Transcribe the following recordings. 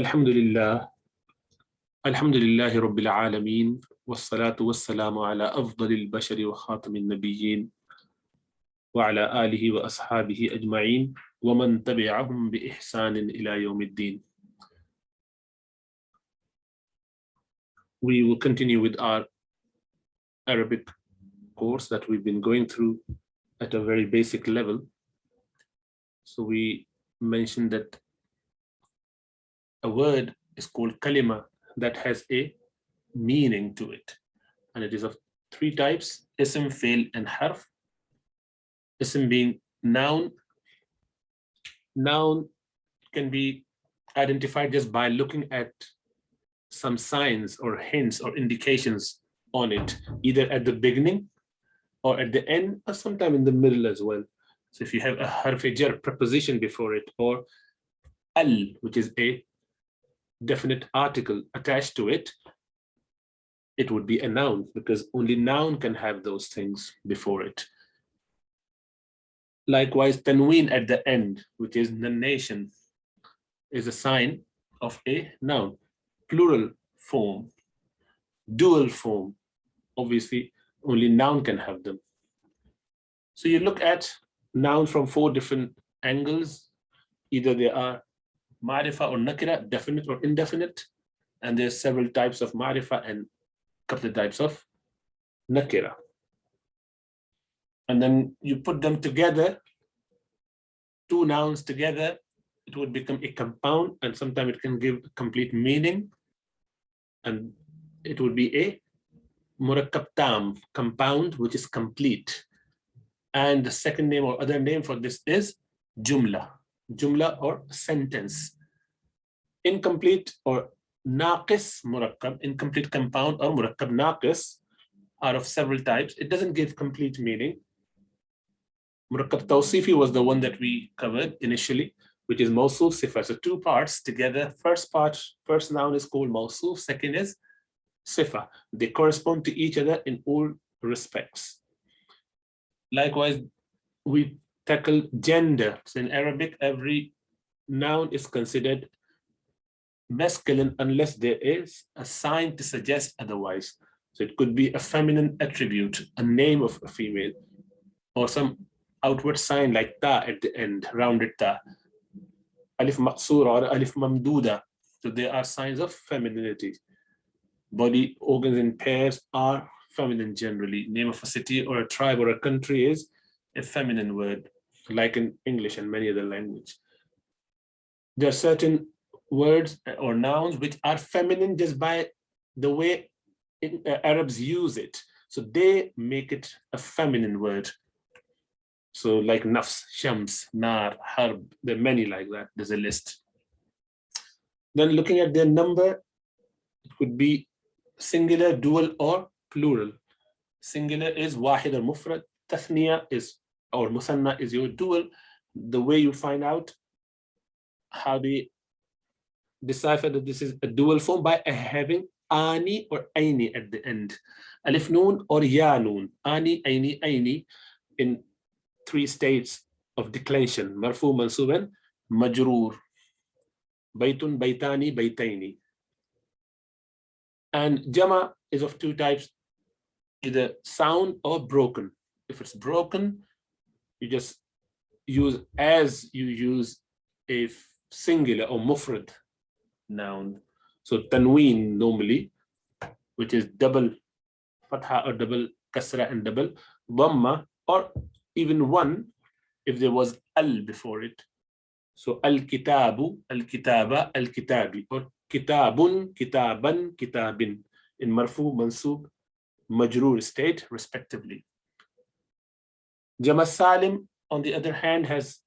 Alhamdulillah, Alhamdulillahi Rabbil Alameen, wassalatu wassalamu ala afdalil bashari wa khatamin nabiyyin, wa ala alihi wa ashabihi ajma'in, wa man tabi'ahum bi ihsanin ila yawmiddin. We will continue with our Arabic course that we've been going through at a very basic level. So we mentioned that a word is called kalima that has a meaning to it, and it is of three types: ism, fi'l, and harf. Ism being noun. Noun can be identified just by looking at some signs or hints or indications on it, either at the beginning or at the end, or sometime in the middle as well. So if you have a harf jar preposition before it, or al, which is a definite article attached to it, it would be a noun, because only noun can have those things before it. Likewise, tanween at the end, which is nation, is a sign of a noun. Plural form, dual form, obviously only noun can have them. So you look at nouns from four different angles. Either they are ma'rifa or nakira, definite or indefinite, and there's several types of ma'rifa and a couple of types of nakira. And then you put them together, two nouns together, it would become a compound, and sometimes it can give complete meaning, and it would be a murakkab tam, compound, which is complete. And the second name or other name for this is jumla, jumla or sentence. Incomplete or naqis murakkab, incomplete compound or murakkab naqis are of several types. It doesn't give complete meaning. Murakkab tawsifi was the one that we covered initially, which is mawsuf sifa. So two parts together. First noun is called mawsuf, second is sifa. They correspond to each other in all respects. Likewise, we tackle gender. So in Arabic, every noun is considered masculine unless there is a sign to suggest otherwise. So it could be a feminine attribute, a name of a female, or some outward sign like ta at the end, rounded ta, alif maqsura or alif mamduda. So there are signs of femininity. Body organs in pairs are feminine generally. Name of a city or a tribe or a country is a feminine word, like in English and many other languages. There are certain words or nouns which are feminine just by the way Arabs use it. So they make it a feminine word. So like nafs, shams, nar, harb, there are many like that. There's a list. Then looking at their number, it could be singular, dual, or plural. Singular is wahid or mufrad. Tathniya is, or musanna is your dual. The way you find out how they decipher that this is a dual form by having ani or aini at the end. Alif noon or ya noon. Ani, aini, aini in three states of declension: marfu, mansub, and majroor. Baytun, baytani, baytaini. And jama is of two types, either sound or broken. If it's broken, you just use as you use a singular or mufrad noun. So tanween normally, which is double fatha or double kasra and double dhamma, or even one if there was al before it. So al-kitabu, al-kitaba, al-kitabi, or kitabun, kitaban, kitabin in marfu, mansub, majroor state respectively. Jama salim, on the other hand, has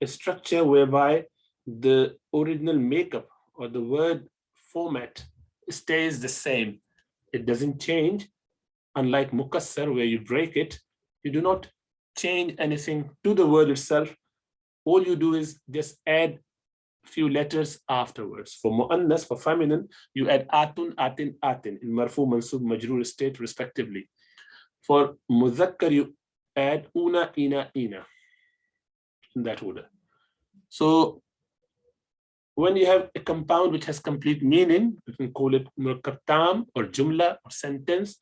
a structure whereby the original makeup or the word format stays the same. It doesn't change. Unlike mukassar, where you break it, you do not change anything to the word itself. All you do is just add a few letters afterwards. For mu'annas, for feminine, you add atun, atin, atin in marfu, mansub, majroor state respectively. For mudhakkar, you add una, ina, ina in that order. So when you have a compound which has complete meaning, you can call it murakkab tam or jumla or sentence.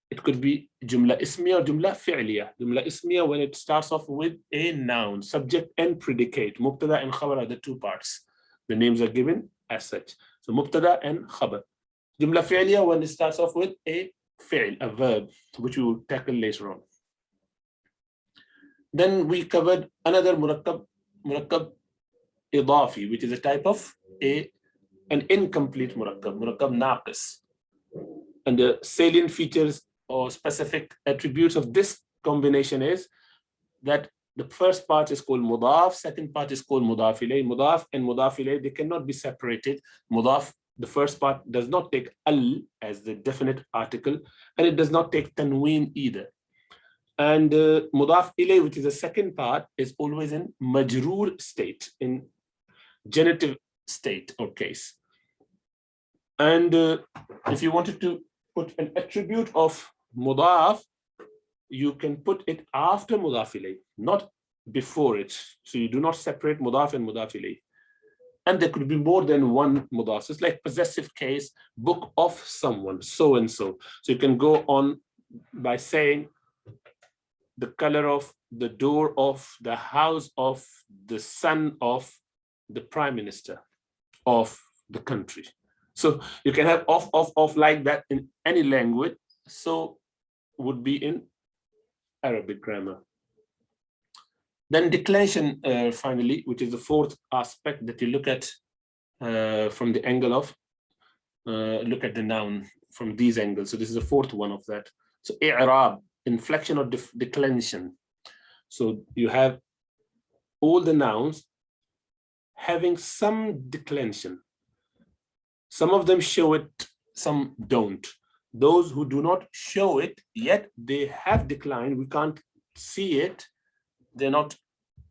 It could be jumla ismiya or jumla fi'liya. Jumla ismiya when it starts off with a noun, subject and predicate. Mubtada and khabar are the two parts. The names are given as such. So mubtada and khabar. Jumla fi'liya when it starts off with a fi'l, a verb, which we will tackle later on. Then we covered another murakkab idafi, which is a type of an incomplete murakkab naqis. And the salient features or specific attributes of this combination is that the first part is called mudaf, second part is called mudaf ilayh. Mudaf and mudaf ilayh, they cannot be separated. Mudaf, the first part does not take al as the definite article, and it does not take tanween either. And mudaf ilayh, which is the second part, is always in majroor state, in genitive state or case. And if you wanted to put an attribute of mudaf, you can put it after mudaf ilayh, not before it. So you do not separate mudaf and mudaf ilayh. And there could be more than one mudaf. So it's like possessive case, book of someone, so and so. So you can go on by saying the color of the door of the house of the son of the prime minister of the country. So you can have off like that in any language. So would be in Arabic grammar. Then declension, finally, which is the fourth aspect that you look at from the angle of, look at the noun from these angles. So this is the fourth one of that. So i'rab, inflection or declension. So you have all the nouns having some declension. Some of them show it, some don't. Those who do not show it, yet they have declined, we can't see it, they're not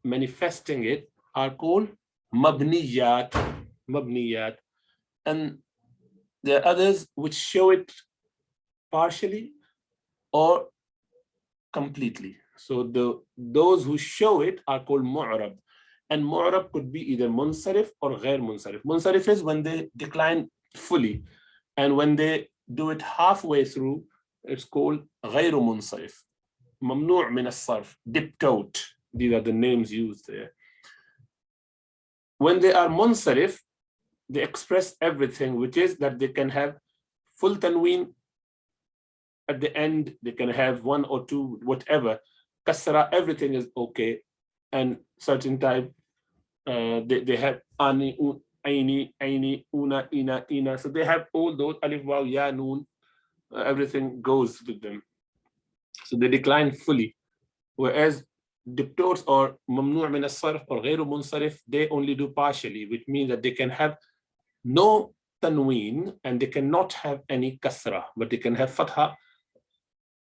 manifesting it, are called mabniyat. And there are others which show it partially or completely. So those who show it are called mu'rab. And mu'rab could be either munsarif or ghair munsarif. Munsarif is when they decline fully. And when they do it halfway through, it's called ghairu munsarif. Mamnu' min as-sarf, dipped out. These are the names used there. When they are munsarif, they express everything, which is that they can have full tanween at the end, they can have one or two, whatever. Kasra, everything is okay. And certain type, they have ani, aini, aini, una, ina. So they have all those, alif, waw, ya, noon, everything goes with them. So they decline fully. Whereas diptotes or mamnu' min as-sarf or ghairu munsarif, they only do partially, which means that they can have no tanween and they cannot have any kasra, but they can have fatha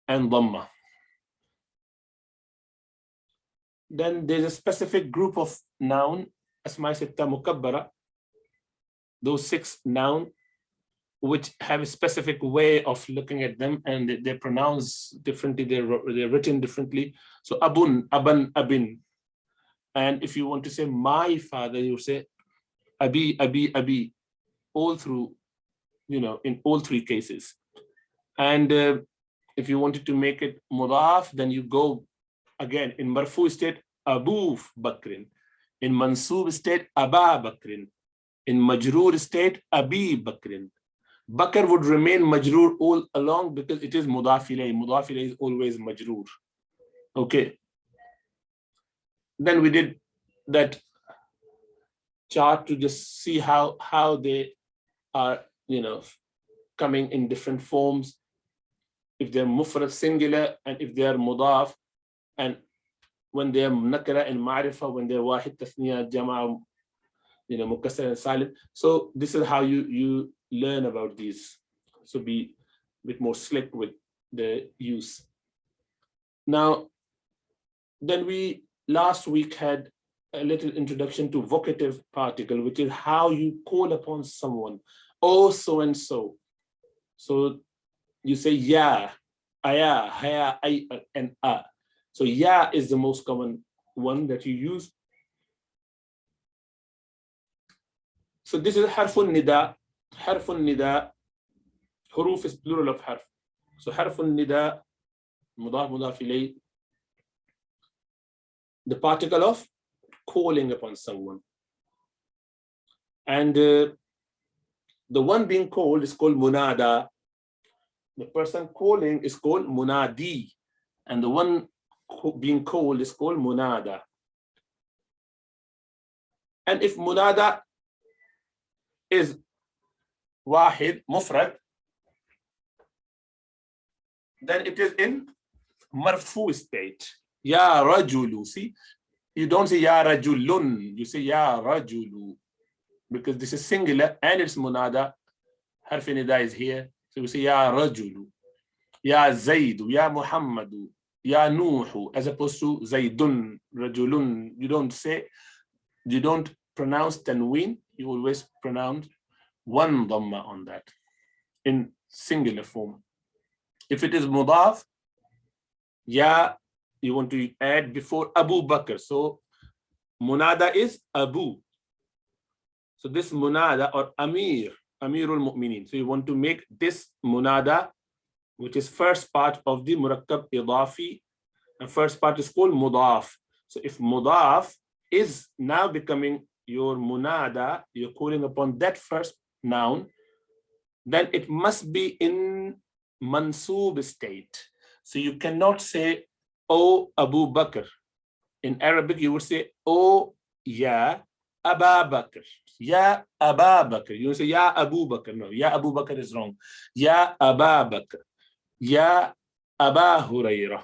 and dhamma. Then there's a specific group of noun, asma sitta mukabbara, those 6 noun, which have a specific way of looking at them, and they're pronounced differently, they're written differently. So abun, aban, abin. And if you want to say my father, you say abi, abi, abi, all through, in all 3 cases. And if you wanted to make it mudaf, then you go again in marfu state, Abu Bakrin. In mansub state, Aba Bakrin. In majroor state, Abi Bakrin. Bakr would remain majroor all along because it is mudaf ilayh. Mudaf ilayh is always majroor. Okay. Then we did that chart to just see how they are, coming in different forms. If they're mufrad singular and if they are mudaf, and when they are nakara and ma'rifa, when they're wahid tathniya, jama', mukassar and silent. So this is how you learn about these. So be a bit more slick with the use. Now, then we last week had a little introduction to vocative particle, which is how you call upon someone. Oh, so and so. So you say ya, aya, haya, ay, and a. So ya is the most common one that you use. So this is harfun nida. Harfun nida. Huruf is plural of harf. So harfun nida, mudaf, mudaf ilayh, the particle of calling upon someone. And the one being called is called munada. The person calling is called munadi. And the one being called is called munada. And if munada is wahid, mufrad, then it is in marfu state. Ya rajulu. See, you don't say ya rajulun, you say ya rajulu, because this is singular and it's munada. Harf nida is here. So we say ya rajulu, ya zaidu, ya muhammadu, ya nuhu, as opposed to zaidun, rajulun. You don't pronounce tanween, you always pronounce one dhamma on that in singular form. If it is mudaf, ya, you want to add before Abu Bakr. So munada is Abu. So this munada or Amirul Mu'minin. So you want to make this munada, which is first part of the murakkab idafi, and first part is called mudaf. So if mudaf is now becoming your munada, you're calling upon that first noun, then it must be in mansub state. So you cannot say, O Abu Bakr. In Arabic, you would say, O Ya Aba Bakr. Ya Aba Bakr. You would say, Ya Abu Bakr. No, Ya Abu Bakr is wrong. Ya Aba Bakr. Ya Aba Hurairah.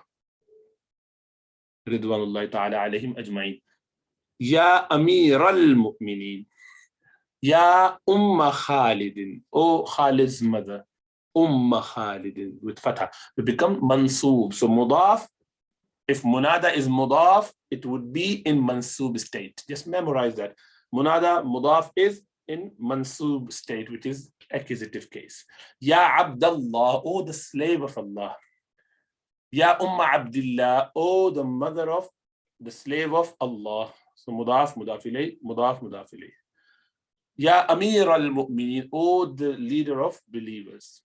Ridwanullahi ta'ala alayhim ajma'in. Ya Amir al-Mu'minin. Ya Umma Khalidin. O Khalid's mother. Umma Khalidin with fatha. It become mansoob. So mudaf, if munada is mudaf, it would be in mansoob state. Just memorize that. Munada, mudaf is in mansoob state, which is accusative case. Ya Abdullah, oh the slave of Allah. Ya Umma Abdullah, oh the mother of the slave of Allah. So mudaf, mudaf ilayh, mudaf, mudaf ilayh. Ya Amir al-Mu'minin, oh the leader of believers.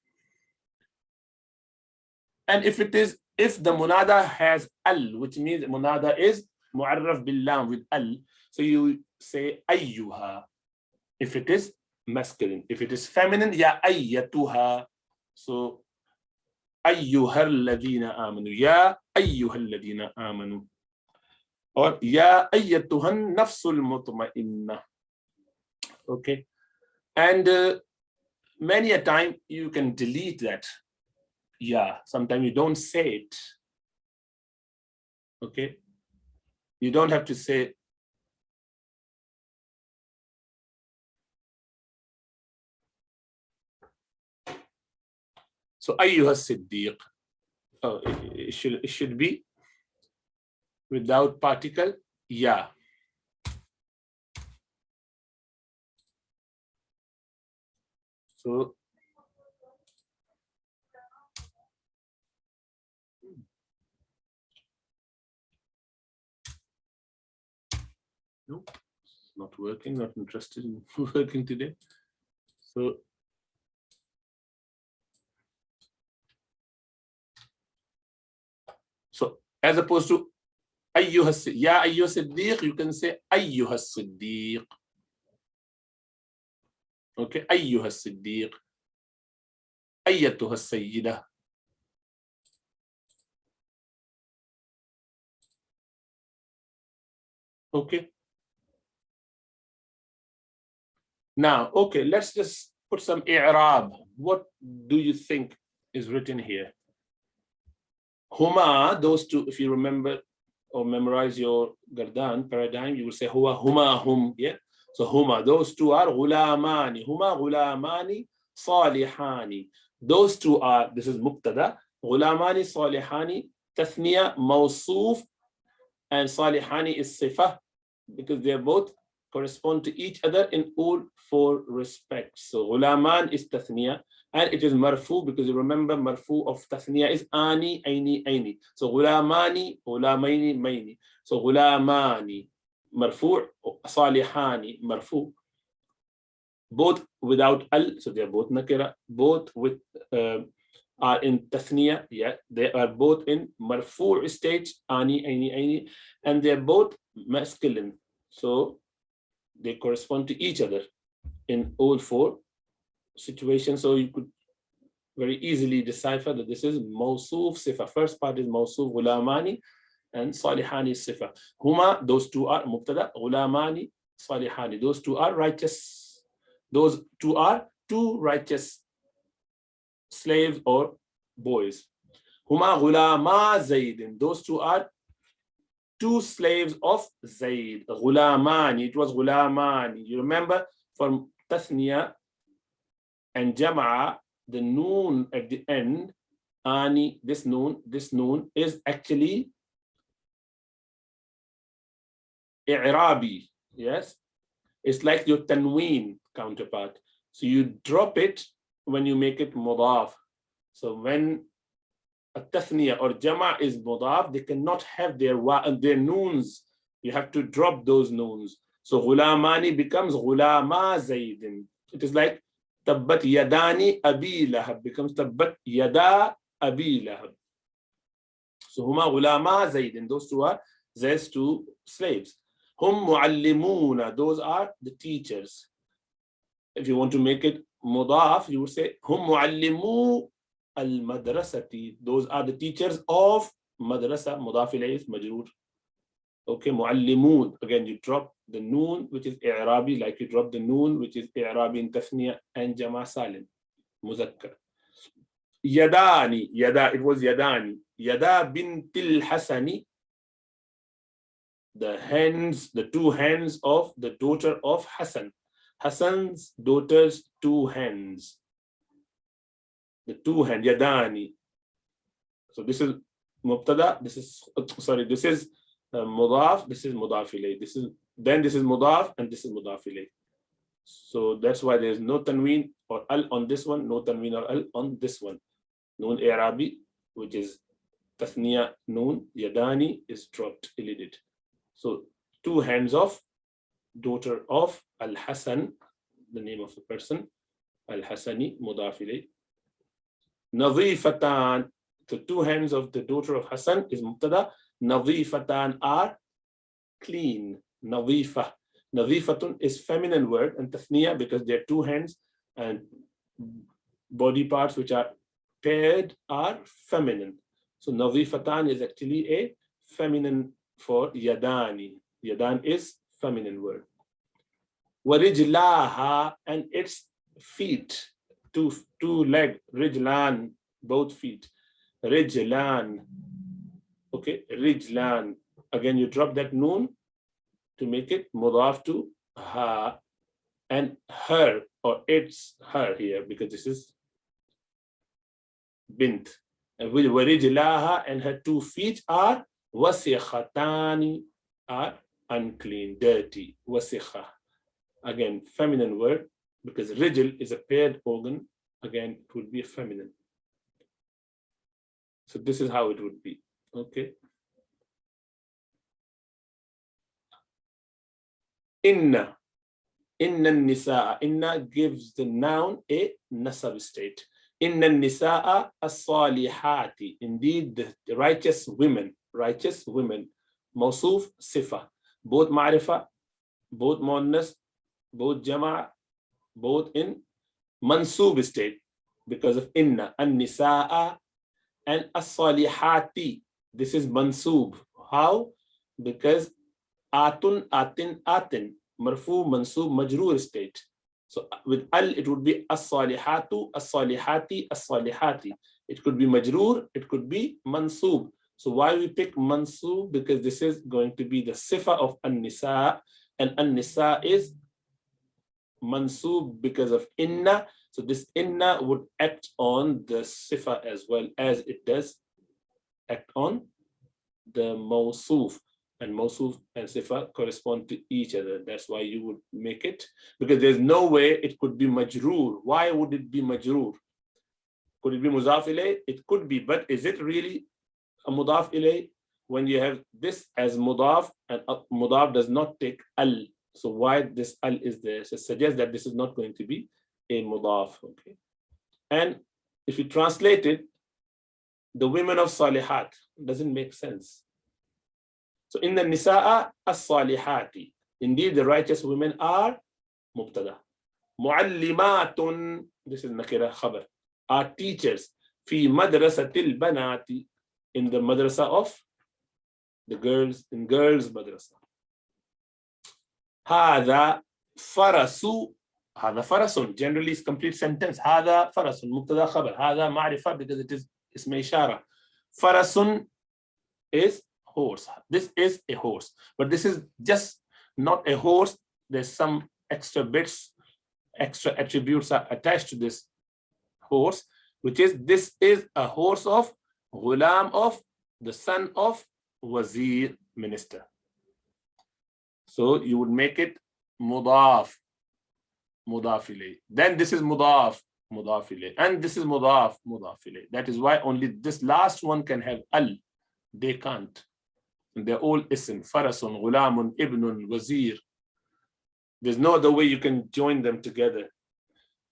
And if the munada has al, which means munada is mu'arraf bil lam with al, so you say ayyuha if it is masculine. If it is feminine, ya ayyatuha. So ayyuha alladhina amanu, ya ayyuha alladhina amanu, or ya ayyatuhan nafsul mutma'inna. Okay, and many a time you can delete that. Yeah, sometimes you don't say it. Okay, you don't have to say. So ayyuha siddiq. Oh, it should be without particle. Yeah. So no, it's not working, not interested in working today. So as opposed to ayyuha siddiq, you can say ayyuha siddiq. Okay, ayyuha siddiq, ayyatuha sayyida. Okay. Now, okay, let's just put some i'rab. What do you think is written here? Huma, those two, if you remember or memorize your Gardan paradigm, you will say huwa, huma, hum. Yeah. So huma, those two are ghulamani. Huma ghulamani salihani. Those two are, this is mubtada, ghulamani salihani, tathniya mawsuf, and salihani is sifah, because they both correspond to each other in all four respects. So ghulaman is tathniya, and it is marfu, because you remember marfu of tathniya is ani, aini, aini. So ghulamani, ghulamaini, maini. So ghulamani marfu, salihani marfu. both without al, so they are both nakira, both with are in tathniya, yeah, they are both in marfu' stage, ani, aini, and they are both masculine, so they correspond to each other in all four situations. So you could very easily decipher that this is mawsuf sifa. First part is mawsuf gulamani and salihani sifa. Huma, those two are mubtada, gulamani, salihani, those two are righteous. Those two are two righteous slaves or boys. Huma gulama Zaydin, those two are two slaves of Zayd. Gulamani, it was gulamani. You remember from tathniya and jama'a, the noon at the end, ani, this noon is actually i'rabi, yes? It's like your tanween counterpart. So you drop it when you make it mudaf. So when a tathniya or jama' is mudaf, they cannot have their noons. You have to drop those noons. So gulamani becomes gulama Zaydin. It is like tabbat yadani abi lahab becomes tabbat yada abi lahab. So huma gulama Zaydin, those two are Zayd's two slaves. Hum muallimuna, those are the teachers. If you want to make it mudaf, you would say hum muallimu al-madrasati, those are the teachers of madrasa. Mudaf ilayhi is majroor. Okay, muallimun, again you drop the noon which is i'rabi, like you drop the noon which is i'rabi in tathniya and jama' salim muzakkar. Yadani, yada, it was yadani, yada bintil hasani, the hands, the two hands of the daughter of Hassan. Hassan's daughter's two hands. The two hand, yadani. So this is mubtada, this is, sorry, this is mudaf, this is mudaf ilayh. This is mudaf and this is mudaf ilayh. So that's why there's no tanween or al on this one, no tanween or al on this one. Noon i'rabi, which is tathniya noon, yadani is dropped, elided. So two hands of daughter of Al-Hasan, the name of the person, Al-Hasani, mudaf ilayh. Nadhifatan, the two hands of the daughter of Hassan is mubtada. Nadhifatan are clean. Nadhifa. Nadhifatun is feminine word and tathniya because there are two hands and body parts which are paired are feminine. So nadhifatan is actually a feminine for yadani. Yadan is feminine word. Warijlaha, and its feet, two leg, rijlan, both feet. Rijlan. Okay, rijlan. Again, you drop that noon to make it mudaf to ha, and her, or it's her here because this is bint. And with warijlaha, and her 2 feet are wasikhatani, are unclean, dirty. Wasikha. Again, feminine word because rijl is a paired organ. Again, it would be feminine. So this is how it would be. Okay. Inna. Inna nisaa. Inna gives the noun a nasab state. Inna nisaa as-salihati. Indeed, the righteous women. Righteous women. Mawsuf sifa. Both ma'rifa, both muannas, both jama', both in mansub state because of inna. An-nisaa and as-salihati. This is mansub. How? Because atun, atin, atin. Marfu, mansub, majroor state. So with al, it would be as-salihatu, as-salihati, as-salihati. It could be majroor, it could be mansub. So why we pick mansub? Because this is going to be the sifa of an-nisa, and an-nisa is mansub because of inna. So this inna would act on the sifa as well as it does act on the mawsuf. And mawsuf and sifa correspond to each other. That's why you would make it, because there's no way it could be majroor. Why would it be majroor? Could it be mudaf ilayh? It could be, but is it really a mudaf ilayh when you have this as mudaf, and mudaf does not take al So why this al is there? So suggests that this is not going to be a mudaf. Okay. And if you translate it, the women of Salihat doesn't make sense. So in the Nisa'a as-Salihati, indeed the righteous women are mubtada. Muallimatun, this is nakira khabar, are teachers. Fi madrasatil banati, in the madrasa of the girls, in girls madrasa. Hada farasu, hada farasun, generally is complete sentence. Hada farasun, mubtada khabar. Hada ma'rifa, because it is ism ishara. Farasun is horse. This is a horse, but this is just not a horse. There's some extra bits, extra attributes are attached to this horse, which is this is a horse of ghulam, of the son of wazir, minister. So you would make it mudaf, mudaf ilayh. Then this is mudaf, mudaf ilayh, and this is mudaf, mudaf ilayh. That is why only this last one can have al. They can't. They're all ism. Farasun, ghulamun, ibnun, wazir. There's no other way you can join them together.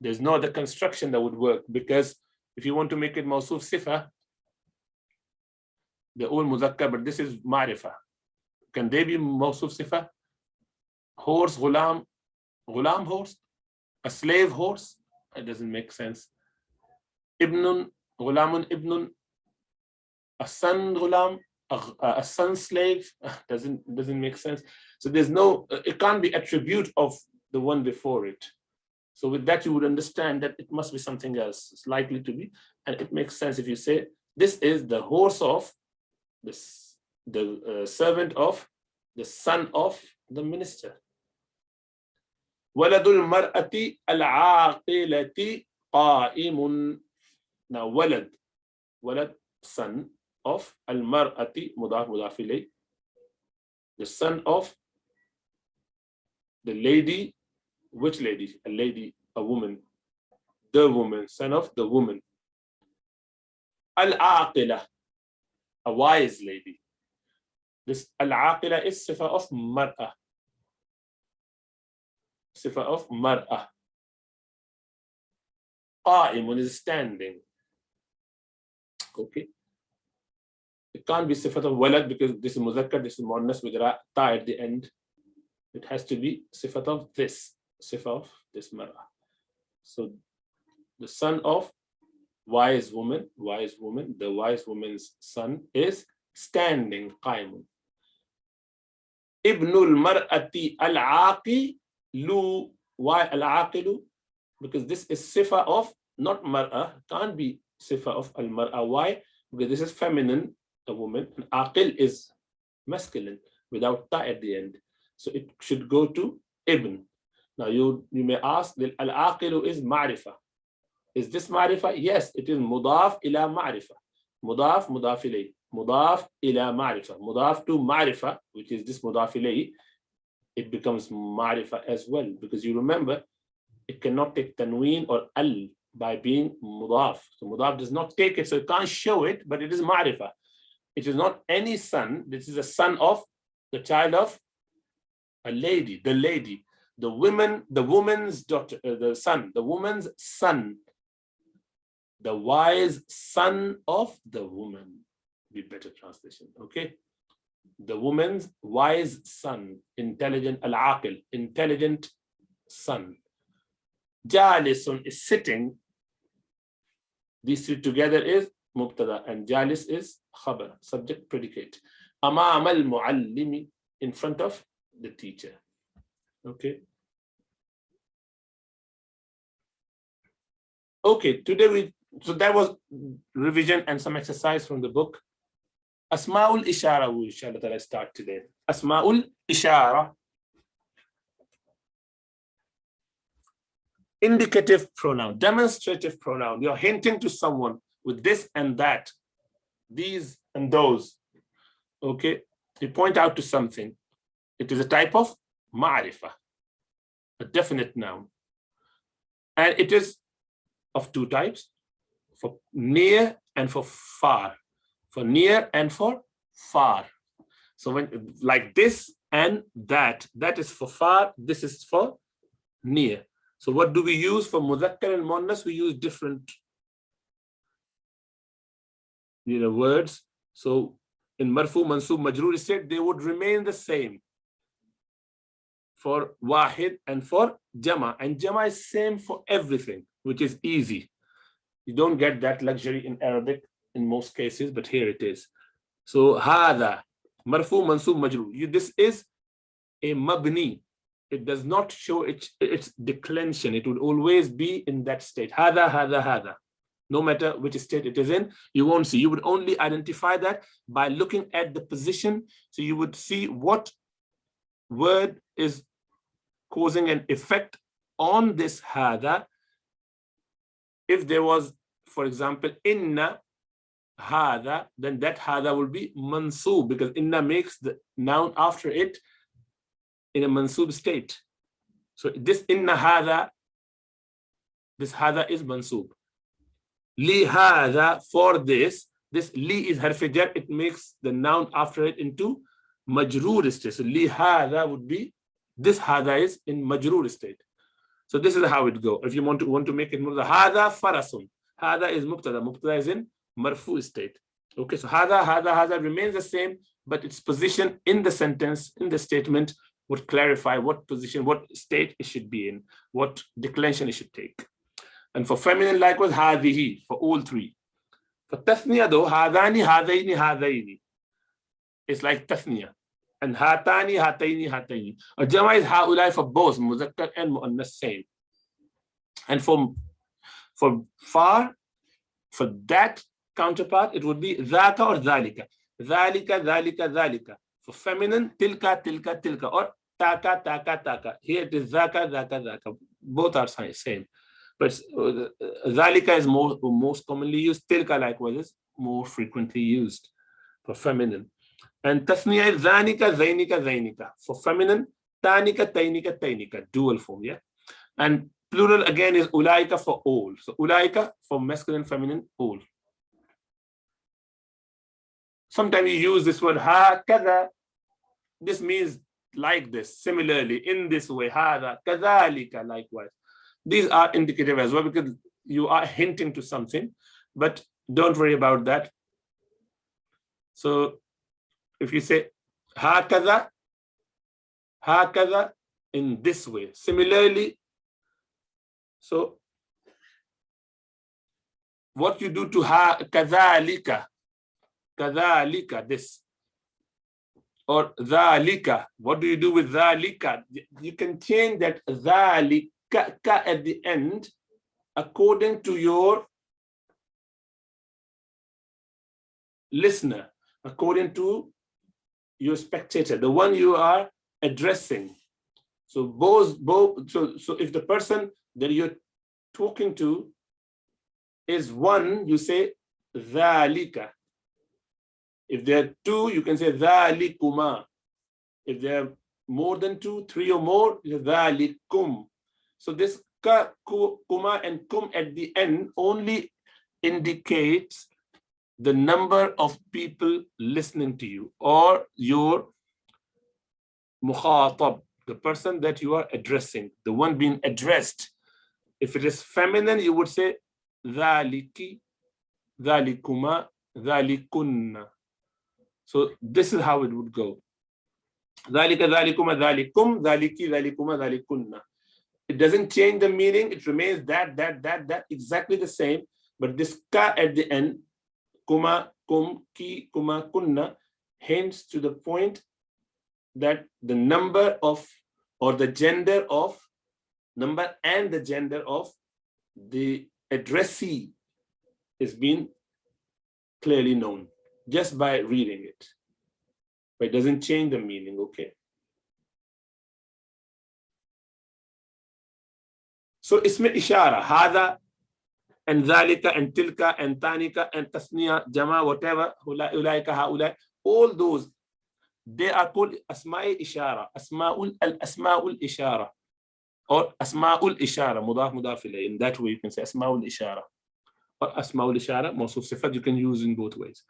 There's no other construction that would work, because if you want to make it mawsuf sifa, they're all muzakkar, but this is ma'rifa. Can they be mawsuf sifa? Horse, ghulam, ghulam horse, a slave horse? It doesn't make sense. Ibnun, ghulamun, ibnun, a son ghulam, a son slave, doesn't make sense. So there's no, it can't be attribute of the one before it. So with that, you would understand that it must be something else. It's likely to be, and it makes sense if you say this is the horse of this, the servant of the son of the minister. Waladul mar'ati al-aqilati qa'imun. Now walad, walad, son of al-mar'ati, mudaf, mudaf ilayh, the son of the lady. Which lady? A lady, a woman, the woman, son of the woman. Al-aqila, a wise lady. This al-aqila is sifa of mar'a. Sifa of mar'a. Qa'imun is standing. Okay. It can't be sifat of walad, because this is muzakkar, this is muannas with ta at the end. It has to be sifat of this, sifa of this mar'a. So the son of wise woman, the wise woman's son is standing, qaimun. Ibnul mar'ati al-aqilu. Why al-aqilu? Because this is sifa of, not mar'a, can't be sifa of al-mar'a. Why? Because this is feminine, a woman, and aqil is masculine without ta at the end. So it should go to ibn. Now you may ask, al-aqilu is ma'rifa. Is this ma'rifa? Yes, it is mudaf ila ma'rifa. Mudaf, mudaf ilayh. Mudaf ila ma'rifa. Mudaf to ma'rifa, which is this mudaf ilayh, it becomes ma'rifa as well. Because you remember, it cannot take tanween or al by being mudaf. So mudaf does not take it, so it can't show it, but it is ma'rifa. It is not any son. This is a son of the child of a lady, the lady, the woman, the woman's daughter, the son, the woman's son, the wise son of the woman. Be better translation, okay? The woman's wise son, intelligent, al-aqil, intelligent son. Jalisun is sitting. These three together is mubtada, and jalis is khabar, subject, predicate. Amam al-muallimi, in front of the teacher. Okay. Okay, today so that was revision and some exercise from the book. Asma'ul ishara, we inshallah start today. Asma'ul ishara. Indicative pronoun, demonstrative pronoun. You're hinting to someone with this and that, these and those. Okay, you point out to something. It is a type of ma'rifa, a definite noun. And it is of two types, for near and for far. For near and for far. So when like this and that. That is for far, this is for near. So what do we use for mudhakkar and muannas? We use different words. So in marfu, mansub, majroor state, they would remain the same for wahid and for jama. And jama is same for everything, which is easy. You don't get that luxury in Arabic in most cases, but here it is. So hada, marfu, mansub, majroor. This is a mabni. It does not show its declension. It would always be in that state. Hada, hada, hada. No matter which state it is in, you won't see. You would only identify that by looking at the position. So you would see what word is causing an effect on this hada. If there was, for example, inna hada, then that hada will be mansub, because inna makes the noun after it in a mansub state. So this inna hada, this hada is mansub. Li hada, for this li is harf jar, it makes the noun after it into majroor state. So li hada would be, this hada is in majroor state. So this is how it go. If you want to make it mubtada, hada farasun. Hada is mubtada. Mubtada is in marfu state. Okay, so hada remains the same, but its position in the sentence, in the statement, would clarify what position, what state it should be in, what declension it should take. And for feminine, likewise, hadihi, for all three. For tathniya though, hadani, hadaini, hadaini. It's like tathniya. And hatani, hataini, hataini. Or jama is haulai for both, muzakkar and muannas, same. And for far, for that counterpart, it would be dhaka or dhalika. Dhalika, dhalika, dhalika. For feminine, tilka, tilka, tilka. Or taka, taka, taka. Here it is dhaka, dhaka, dhaka. Both are same. But dhalika is most commonly used. Tilka likewise is more frequently used for feminine. And tasniya is dhanika, dhainika, dhainika. For feminine, tanika, tainika, tainika. Dual form, yeah. And plural again is ulaika for all. So ulaika for masculine, feminine, all. Sometimes you use this word hakadha. This means like this, similarly, in this way. Hada, kadhalika, likewise. These are indicative as well, because you are hinting to something, but don't worry about that. So if you say hakadha, hakadha, in this way, similarly. So what you do to kadhalika, kadhalika, this, or dhalika, what do you do with dhalika? You can change that dhalika at the end according to your listener, according to your spectator, the one you are addressing. So so if the person that you're talking to is one, you say dhalika. If there are two, you can say dhalikuma. If there are more than two, three or more, dhalikum. So this ka, kuma, and kum at the end only indicates the number of people listening to you, or your mukhatab, the person that you are addressing, the one being addressed. If it is feminine, you would say dhaliki, dhalikuma, dhalikunna. So this is how it would go. Dhalika, dhalikuma, dhalikum, dhaliki, dhalikuma, dhalikunna. It doesn't change the meaning. It remains that exactly the same. But this ka at the end, kuma, kum, ki, kuma, kunna, hints to the point that the number of, or the gender of, number and the gender of the addressee is being clearly known just by reading it. But it doesn't change the meaning, okay? So isme ishara, hada and dhalika and tilka and tanika and tasniya, jama, whatever, ulaika, haulai, all those, they are called asma'i ishara, asma'ul ishara, or asma'ul ishara, mudaf, mudaf ilayh. In that way you can say asma'ul ishara, or asma'ul ishara, mawsuf sifat, you can use in both ways.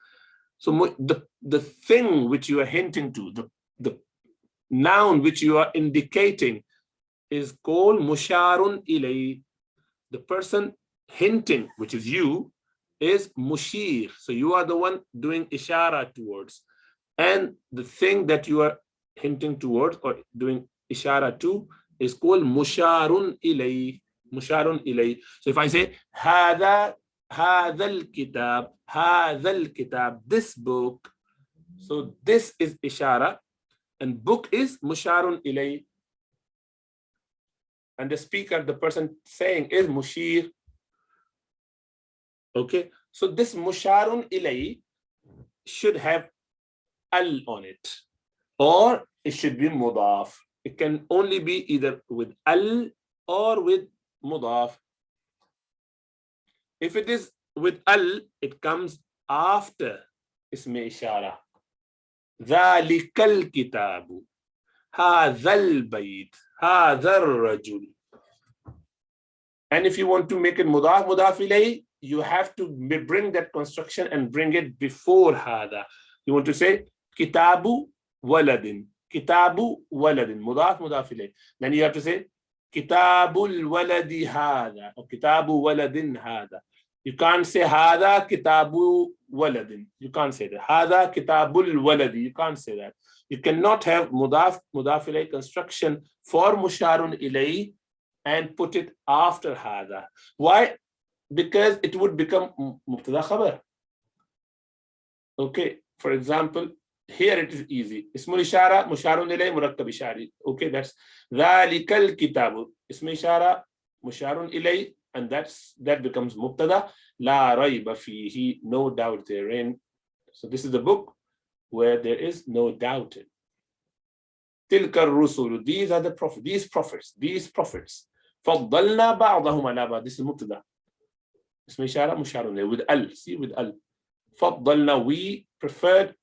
So the thing which you are hinting to, noun which you are indicating is called musharun ilay. The person hinting, which is you, is mushir. So you are the one doing ishara towards. And the thing that you are hinting towards or doing ishara to is called musharun ilay. Musharun ilay. So if I say hada al-kitab, this book. So this is ishara and book is musharun ilay. And the speaker, the person saying, is mushir. Okay, so this musharun ilay should have al on it, or it should be mudaf. It can only be either with al or with mudaf. If it is with al, it comes after ism ishara. ذلك الكتاب هذا البيت هذا الرجل. And if you want to make it mudaf ilayhi, you have to bring that construction and bring it before hada. You want to say kitabu waladin, mudaf ilayhi. Then you have to say kitabul waladi hada or kitabu waladin hada. You can't say hada kitabu waladin. You can't say that. Hada kitabul waladi. You can't say that. You cannot have mudaf ilayhi construction for musharun ilayhi and put it after hada. Why? Because it would become mubtada khabar. Okay, for example, here it is easy. Ismul ishara musharun ilayhi murakkab ishari. Okay, that's dhalikal kitabu. Ismul ishara musharun ilayhi, and that becomes mubtada. La rayba fihi, no doubt therein. So this is the book where there is no doubt in. Tilka ar-rusul, these are the prophets, these prophets. فضلنا بعضهم على بعض. This is mubtada. اسم إشارة مشار إليه with al. See, with al. فضلنا, we preferred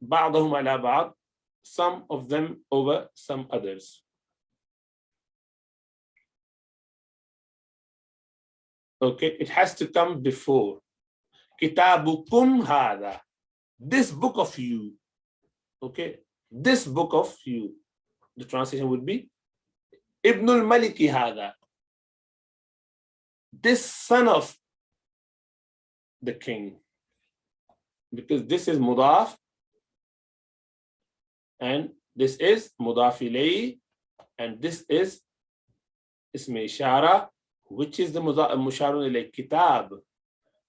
بعضهم على بعض, some of them over some others. Okay, it has to come before. كتابكم هذا, this book of you. Okay, this book of you. The translation would be Ibn al-Maliki hada, this son of the king, because this is mudaf and this is mudaf ilayhi and this is ism ishara, which is the musharun ilayhi kitab.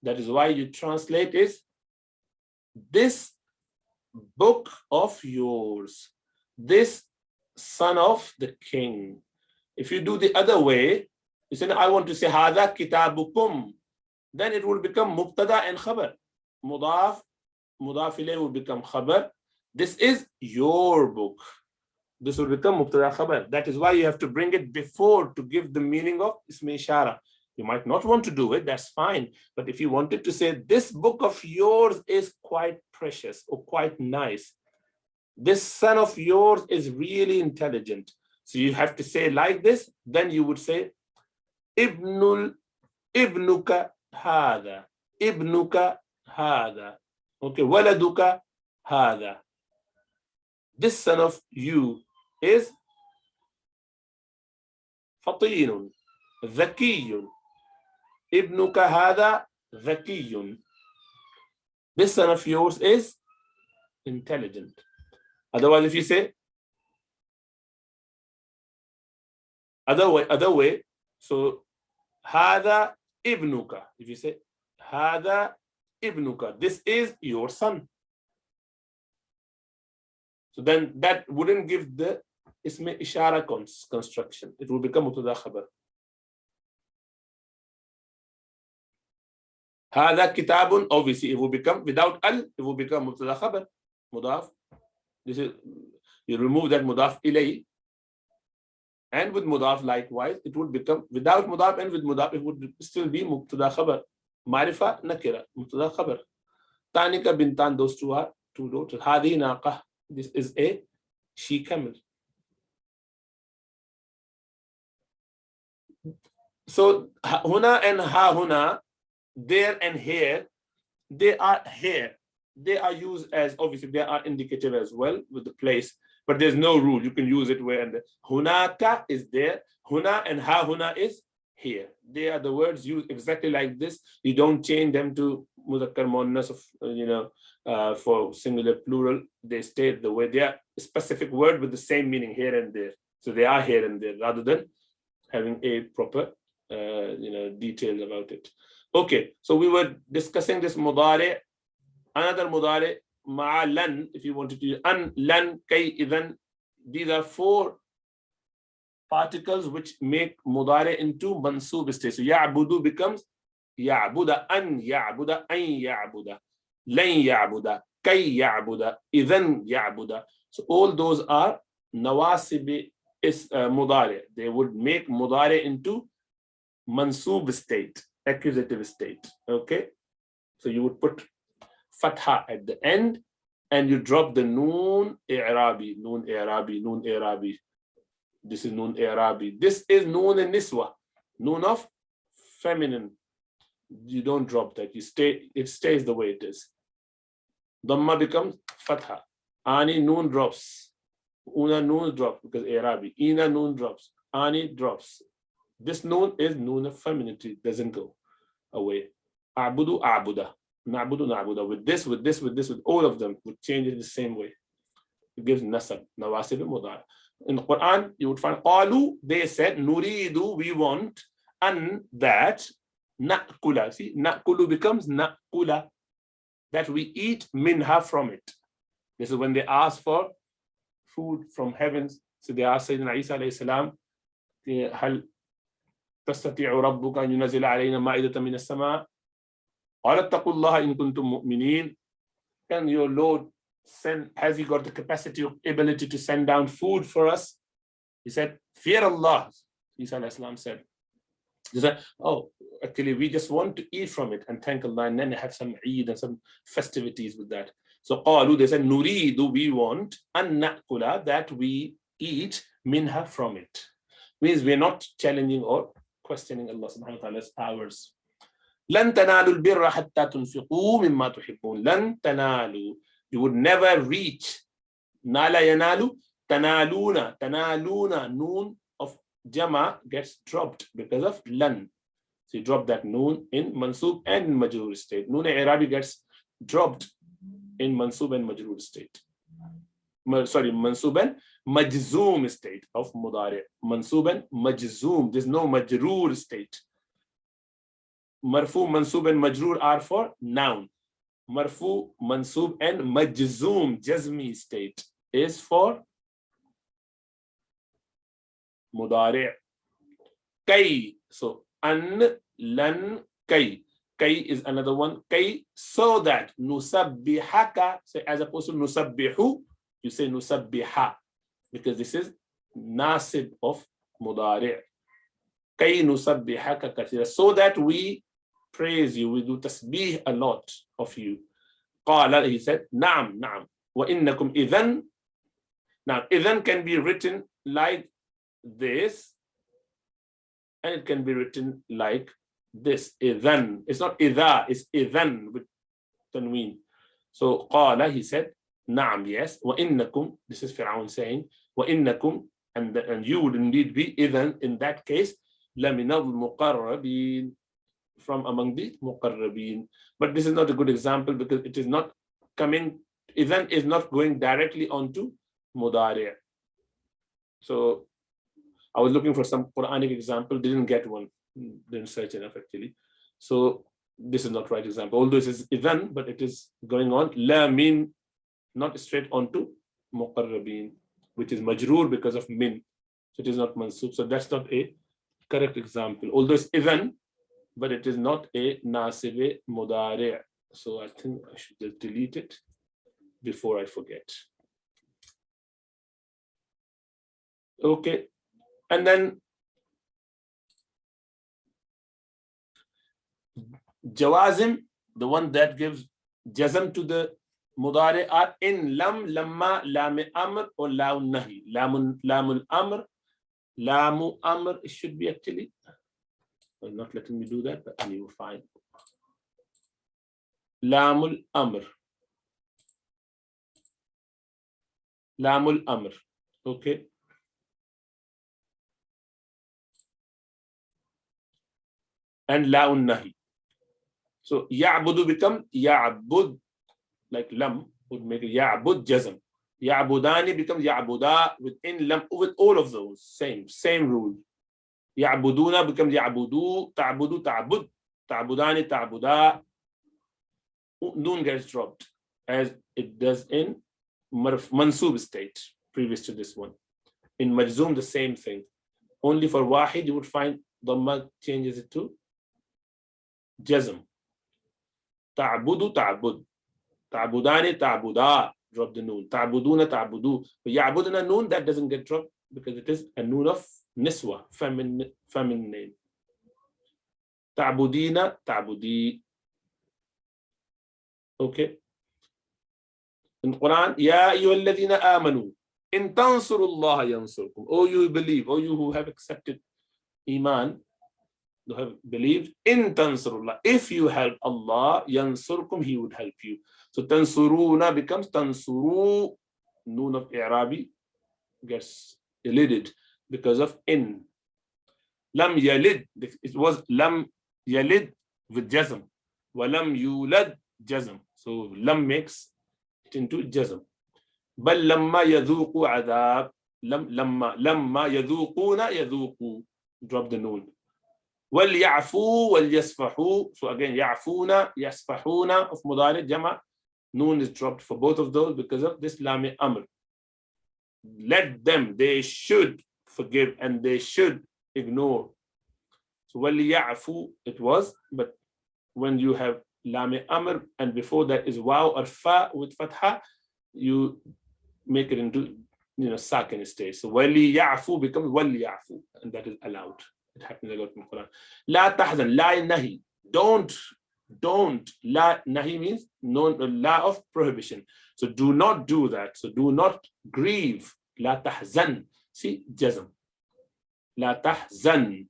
That is why you translate is this book of yours, this son of the king. If you do the other way, you say, I want to say hada kitabukum, then it will become mubtada and khabar. Mudaf ilayhi will become khabar. This is your book. This will become mubtada khabar. That is why you have to bring it before to give the meaning of ism ishara. You might not want to do it, that's fine. But if you wanted to say this book of yours is quite precious or quite nice, this son of yours is really intelligent, so you have to say like this, then you would say ibnuka hada, okay, waladuka hada, this son of you is fatinun, zakiyun, ibnuka hada zakiyun, this son of yours is intelligent. Otherwise, if you say other way, so hada ibnuka. If you say hada ibnuka, this is your son. So then that wouldn't give the ism ishara construction. It will become mubtada khabar. Hada kitabun, obviously it will become, without al, it will become mubtada khabar, mudaf. This is, you remove that mudaf ilayhi, and with mudaf likewise, it would become, without mudaf and with mudaf, it would still be mubtada khabar. Marifa nakira, mubtada khabar. Tanika bintan, those two are two daughters. Hadi naqah, this is a she camel. So huna and ha huna, there and here, they are here. They are used as, obviously they are indicative as well with the place, but there's no rule. You can use it where and hunaka is there. Huna and ha huna is here. They are the words used exactly like this. You don't change them to muzakkar muannas of for singular plural. They stay the way they are. A specific word with the same meaning here and there. So they are here and there rather than having a proper details about it. Okay, so we were discussing this mudari. Another mudari ma'a lan, if you wanted to use an, lan, kay, idhan. These are 4 particles which make mudari into mansub state. So ya'budu becomes ya'buda, an ya'buda, lan ya'buda, kay ya'buda, idhan ya'buda. So all those are nawasib is mudari. They would make mudari into mansub state, accusative state. Okay, so you would put fatha at the end and you drop the noon i'rabi, noon i'rabi, noon i'rabi. This is noon i'rabi. This is noon and niswa, noon of feminine. You don't drop that. You stay. It stays the way it is. Dhamma becomes fatha. Ani noon drops. Una noon drops because i'rabi. Ina noon drops. Ani drops. This noon is noon of femininity. Doesn't go away. A'budu a'buda. Na'budu na'buda. With this, with all of them would change it the same way. It gives nasab, nawasib mudari. In the Quran, you would find qalu, they said, nuridu, we want, and that na'kula. See, na'kulu becomes na'kula, that we eat minha from it. This is when they ask for food from heavens. So they ask Sayyidina Isa alayhi salam, hal tastati'u rabbuka an yunazila alayna ma'idatan min as-sama' qala taqullaha in kuntum mu'minin. Can your Lord send, has he got the capacity or ability to send down food for us? He said, fear Allah. Isa alayhi salam said, he said, oh, actually we just want to eat from it and thank Allah and then have some Eid and some festivities with that. So qalu, they said, nuridu, we want, an na'kula, that we eat minha from it. Means we're not challenging or questioning Allah subhanahu wa ta'ala's powers. Lan tanalu al-birra hatta tunfiqu mimma tuhibbun. Lan tanalu, you would never reach. Nala yanalu, tanaluna, tanaluna, noon of jama gets dropped because of lan. So you drop that noon in mansub and majrur state. Noon i'rabi gets dropped in mansub and majrur state. Sorry, mansub and majzoom state of mudari. Mansub and majzoom. There's no majrur state. Marfu, mansub and majrur are for noun. Marfu, mansub and majzoom, jazmi state is for mudari. Kay. So an, lan, kay. Kay is another one. Kay, so that nusabbihaka, so as opposed to nusabbihu, you say nusabbiha, because this is nasib of mudari. Kay nusabbihaka kathira, so that we praise you, we do tasbih a lot of you. Qala, he said, na'am, na'am. Wa innakum idhan. Now, idhan can be written like this, and it can be written like this. Idhan. It's not idha, it's idhan with tanween. So, qala, he said, na'am, yes. Wa innakum, this is Fir'aun saying, wa innakum, and you would indeed be idhan, in that case, laminal muqarrabin, from among the muqarrabin. But this is not a good example because it is not coming, idhan is not going directly onto mudari. So I was looking for some Quranic example, didn't get one, didn't search enough actually. So this is not right example. Although it is idhan, but it is going on la min, not straight onto muqarrabin, which is majroor because of min. So it is not mansub. So that's not a correct example. Although it's idhan, but it is not a nasib mudari. So I think I should just delete it before I forget. Okay, and then Jawasim, the one that gives jazm to the mudari, are in lam, lamma, lam amr or lam nahi. Lamul amr, lamu amr, it should be actually. Well, not letting me do that, but you will find lamul amr. Lamul Amr. Okay. And Laun Nahi. So Ya'budu become Ya'bud, like Lam would make it Ya'bud Jazm. Ya'budani becomes Ya'buda within Lam, with all of those. Same rule. Ya'buduna becomes Ya'budu, Ta'budu, Ta'bud, Ta'budani, Ta'buda. Noon gets dropped as it does in Mansub state, previous to this one. In Majzoom, the same thing. Only for Wahid, you would find Dhamma changes it to Jazm. Ta'budu, Ta'bud. Ta'budani, Ta'buda. Drop the noon. Ta'buduna, Ta'budu. But Ya'buduna noon, that doesn't get dropped because it is a noon of Niswa, feminine name. Ta'budina, Ta'budi. Okay. In Quran, Ya ayyuhalladhina amanu, in tansurullah yansurkum. Oh, you believe, oh, you who have accepted Iman, who have believed, in tansurullah. If you help Allah, yansurkum, He would help you. So tansuruna becomes tansuru, noon of i'rabi gets elided because of in. Lam yalid, it was lam yalid with jazm. Wa lam yulad jazm. So lam makes it into jazm. Bal lamma yadhuqu adab. Lamma yadhuquna yadhuqu. Drop the noon. Wal ya'fu wal yasfahu. So again, ya'funa, yasfahuna of mudari jama. Noon is dropped for both of those because of this lam amr. Let them, they should forgive and they should ignore. So wal ya'fu it was, but when you have lam amr and before that is waw or fa with fatha, you make it into sakin state. So wali ya'fu becomes wali ya'fu, and that is allowed. It happens a lot in Quran. La tahzan, la nahi. Don't. La nahi means no, la of prohibition. So do not do that. So do not grieve. La tahzan. See, jazm. La tahzan.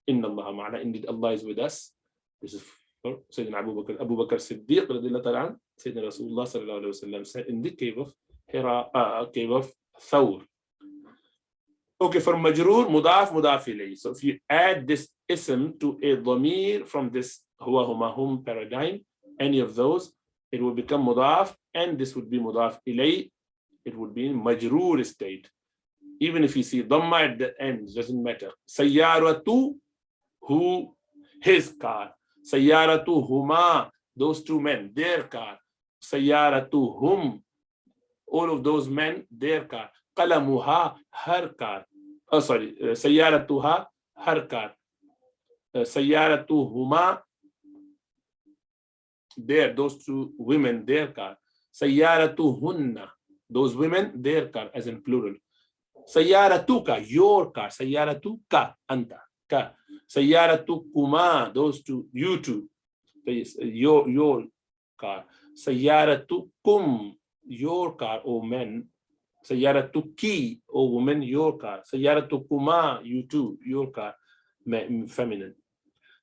Inna Allah ma'ana. Indeed, Allah is with us. This is for Sayyidina Abu Bakr Siddiq, Sayyidina Rasulullah sallallahu alayhi wa sallam said in the cave of Hira, cave of Thawr. Okay, for majroor, mudaf, mudaf ilayhi. So if you add this ism to a dhamir from this huwa, huma, hum paradigm, any of those, it will become mudaf, and this would be mudaf ilayhi. It would be in majroor state. Even if you see dhamma at the end, doesn't matter. Sayyaratu, who, his car. Sayyaratu huma, those two men, their car. Sayyaratu hum, all of those men, their car. Qalamuha, her car. Oh, sorry. Sayyaratuha, her car. Sayyaratuhuma, those two women, their car. Sayyaratuhunna, those women, their car, as in plural. Sayyaratuka, your car. Sayyaratuka, anta, ka. Sayyaratukuma, those two, you two, your car. Sayyaratukum, your car, O men. Sayyaratuki, O woman, your car. Sayyaratukuma, you two, your car, feminine.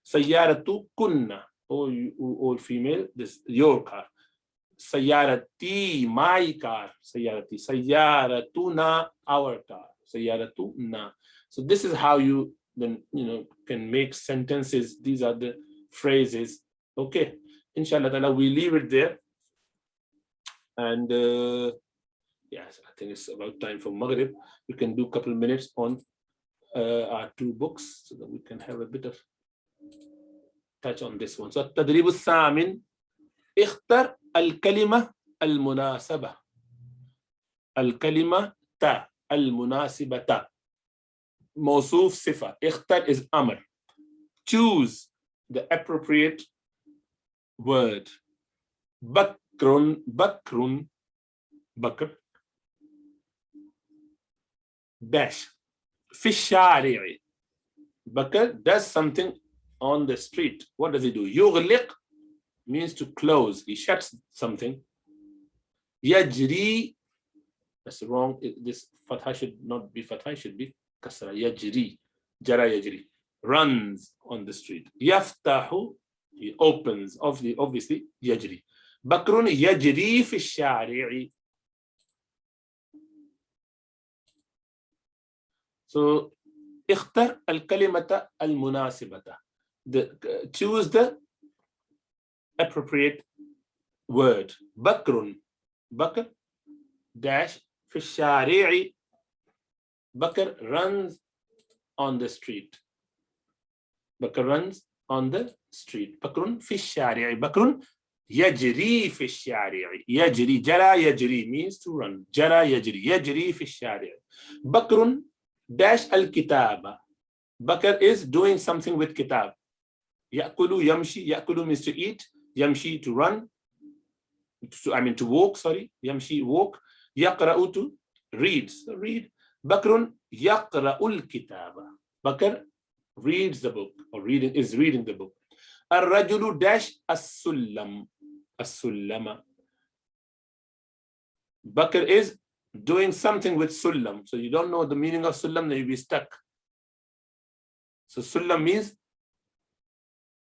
Sayyaratukunna, O female, this your car. Sayyarati, my car. Sayyarati. Sayyaratuna, our car. Sayyaratuna. So this is how you then can make sentences. These are the phrases. Okay. Inshallah ta'ala, we leave it there. And yes, I think it's about time for maghrib. We can do a couple of minutes on our two books so that we can have a bit of touch on this one. So التدريب الثامن اختر الكلمة المناسبة. الكلمة تا المناسبة تا موصوف صفة. اختر is amr. Choose the appropriate word. Bakrun, bakrun, bakr. Dash. في الشارع. Bakr does something on the street. What does he do? يغلق means to close. He shuts something. Yajri, that's wrong. This fatha should not be fatha, it should be kasra. Yajri, jara yajri, runs on the street. Yaftahu, he opens. Obviously, yajri. Bakrun yajri fi shari'i. So اختر الكلمة المناسبة. Choose the appropriate word. بكر بكر dash في الشارع. بكر runs on the street. بكر runs on the street. بكر في الشارع. بكر يجري في الشارع. يجري جرى يجري means to run. جرى يجري يجري في الشارع. بكر dash الكتابة. بكر is doing something with كتاب. يأكل يمشي. يأكل means to eat. يمشي to run. to walk, sorry. يمشي walk. يقرأ to read. So read. بكر يقرأ الكتابة. بكر reads the book or is reading the book. الرجل dash السلم. السلم. Bakr is doing something with sulam. So you don't know the meaning of sulam, then you'll be stuck. So sulam means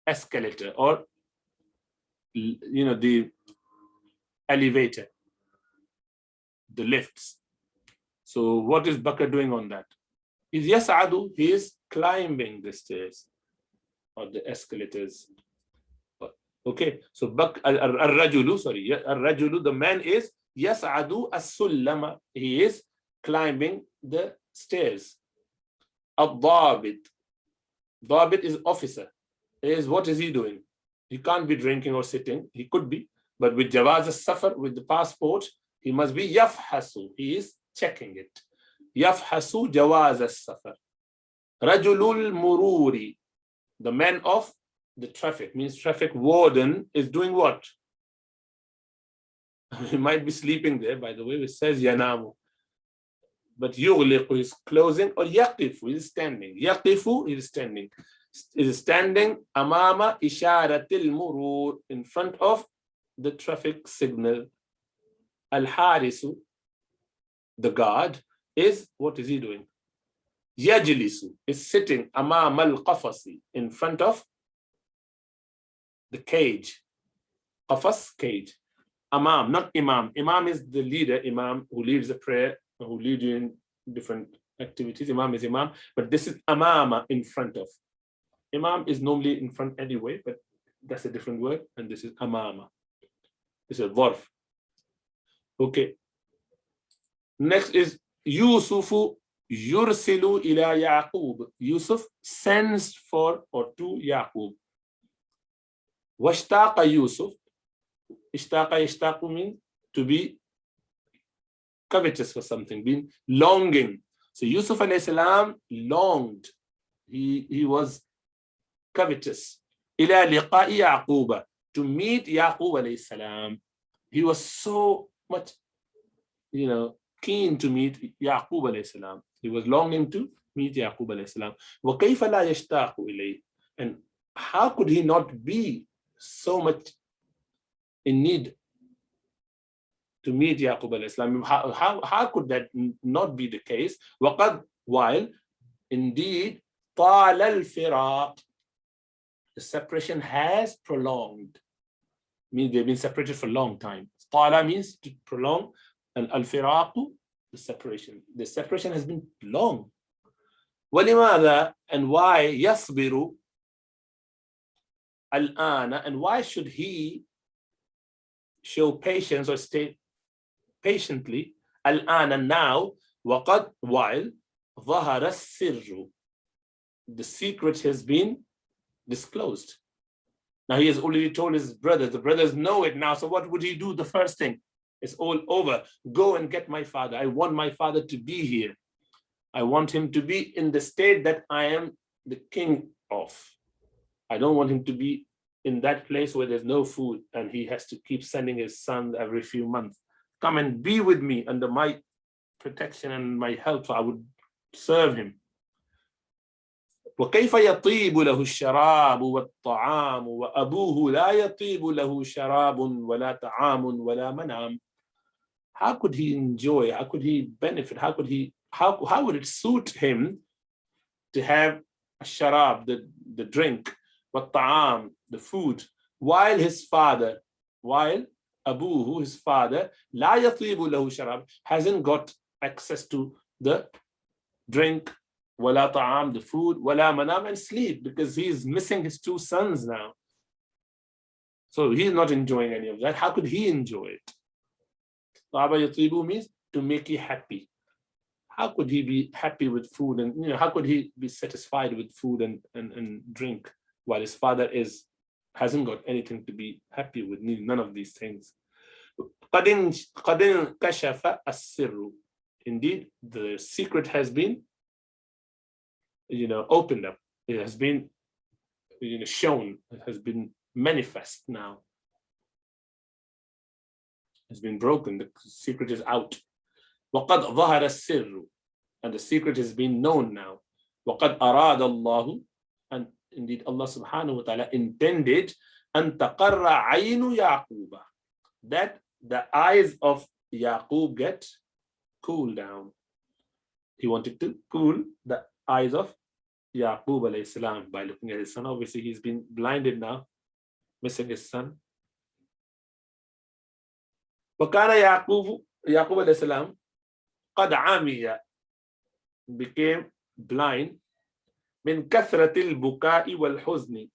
escalator or the elevator, the lifts. So what is Bakr doing on that? Is yas'adu, he is climbing the stairs or the escalators. Okay, so al-rajulu, sorry, al-rajulu, the man is yas'adu as-sullama, he is climbing the stairs. Al-dhabit, dhabit is officer. What is he doing? He can't be drinking or sitting. He could be, but with jawaz as-safar, with the passport, he must be yafhasu, he is checking it. Yafhasu jawaz as-safar. Rajulul mururi, the man of the traffic, means traffic warden, is doing what? He might be sleeping there, by the way, it says yanamu. But yughliqu is closing, or yaqifu is standing. Yaqifu is standing. Is standing amama isharatil murur, in front of the traffic signal. Al-harisu, the guard, what is he doing? Yajlisu is sitting amama al-qafasi, in front of the cage. Qafas, cage. Amam, not imam. Imam is the leader, imam who leads the prayer, who leads you in different activities. Imam is imam, but this is amama, in front of. Imam is normally in front anyway, but that's a different word, and this is amama. This is dharf. Okay. Next is Yusufu yursilu ila Yaqub. Yusuf sends for or to Yaqub. Washtaqa Yusuf. Ishtaqa means to be covetous for something, being longing. So Yusuf alayhi salam longed. He was covetous. Ila liqa'i Yaquba, to meet Yaqub alayhi salam. He was so much, keen to meet Yaqub alayhi salam. He was longing to meet Yaqub alayhi salam. Wa kayfa la yashtaqu ilayhi, and how could he not be so much in need to meet Yaqub alayhi salam? How could that not be the case? Waqad, while indeed طال الفراق, the separation has prolonged. Means they've been separated for a long time. Tala means to prolong, and al-firaqu, the separation. The separation has been long. وَلِمَاذَا, and why يَصْبِرُ الْآنَ, and why should he show patience or stay patiently الآن, now, وَقَدْ, while ظَهَرَ السِّرُّ, the secret has been disclosed. Now he has already told his brothers. The brothers know it now. So what would he do? The first thing, it's all over. Go and get my father. I want my father to be here. I want him to be in the state that I am the king of. I don't want him to be in that place where there's no food and he has to keep sending his son every few months. Come and be with me under my protection and my help, so I would serve him. وكيف يطيب له الشراب والطعام وأبوه لا يطيب له شراب ولا طعام ولا منام. How could he enjoy? How could he benefit? How would it suit him to have a sharab, the drink, والطعام, the food, while Abuhu, his father, لا يطيب له شراب, hasn't got access to the drink wala ta'am, the food, wala manam, and sleep, because he's missing his 2 sons now. So he's not enjoying any of that. How could he enjoy it? Taba yatibu means to make you happy. How could he be happy with food, and how could he be satisfied with food and drink while his father hasn't got anything to be happy with, none of these things. Indeed, the secret has been opened up. It has been shown. It has been manifest now. It's been broken. The secret is out. وَقَدْ ظَهَرَ السِّرُّ, and the secret has been known now. وَقَدْ أَرَادَ اللَّهُ, and indeed Allah subhanahu wa ta'ala intended أَن تَقَرَّ عَيْنُ يَعْقُوبَ, that the eyes of Yaqub get cool down. He wanted to cool the eyes of Yaqub alayhi salam by looking at his son. Obviously he's been blinded now, missing his son. وَكَانَ Yaqub alayhi salam قَدْ عَمِيَ, became blind, مِنْ كَثْرَةِ الْبُكَاءِ وَالْحُزْنِ,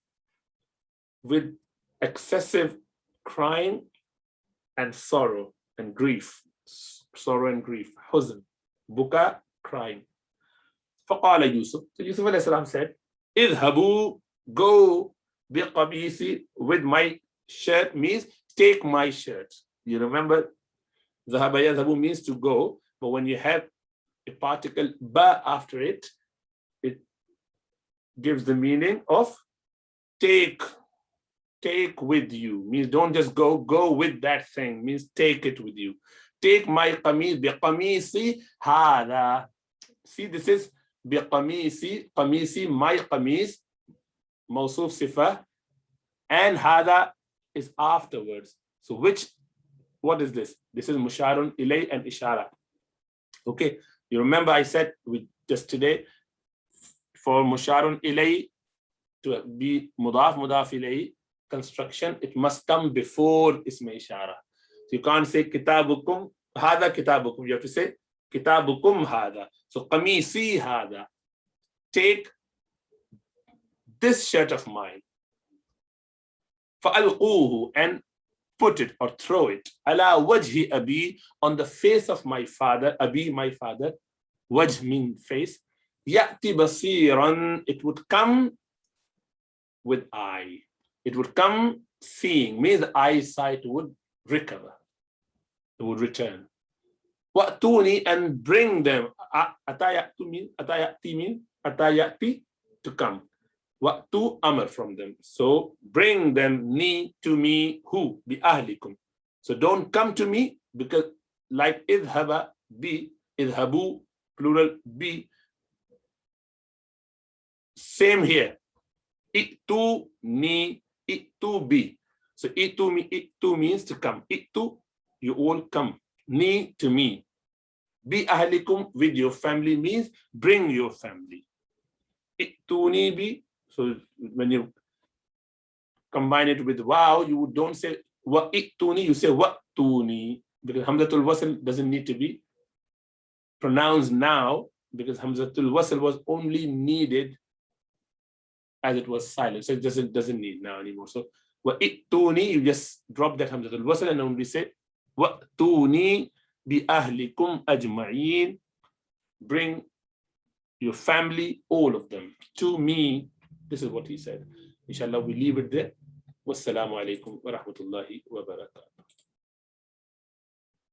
with excessive crying and sorrow and grief. Sorrow and grief. Huzn. Buka, crying. فَقَالَ Yusuf. So Yusuf alayhi salam said, اذهبوا, go, بِقَمِيسِ, with my shirt, means take my shirt. You remember, ذهب يذهب means to go, but when you have a particle ba after it, it gives the meaning of take with you. Means don't just go with that thing, means take it with you. Take my qamis, biqamisi hada. See, this is biqamisi, my qamis, mawsuf sifa, and hada is afterwards. So what is this? This is musharun ilay and ishara. Okay, you remember I said just today, for musharun ilay to be mudaf ilay construction, it must come before isma ishara. So you can't say kitabukum hada kitabukum. You have to say kitabukum hada. So qamisi hada. Take this shirt of mine. Fa'alquhu, and put it or throw it. Ala wajhi abi, on the face of my father. Abi, my father. Wajh mean face. Ya'ti basiran, it would come with eye. It would come seeing, means the eyesight would recover. It would return. Wa'tuni, and bring them. Atayati mean atayati, to come. Wa'tu, amr, from them. So bring them to me, who? Bi ahlikum. So don't come to me, because like idhaba, bi, idhabu, plural, bi. Same here. Itu bi. So itu means to come. Itu, you all come. Ni, to me. Bi ahlikum, with your family, means bring your family. Ituni bi. So when you combine it with wow, you don't say wa ituni, you say wa tuni, because hamzatul wasl doesn't need to be pronounced now, because hamzatul wasl was only needed as it was silent, so it doesn't need now anymore. So wa ituni, you just drop that hamzatul wasl and only say wa tuni bi ahlikum ajma'in, bring your family, all of them, to me. This is what he said. Inshallah, we leave it there. Wassalamu alaikum wa rahmatullahi wa barakatuh.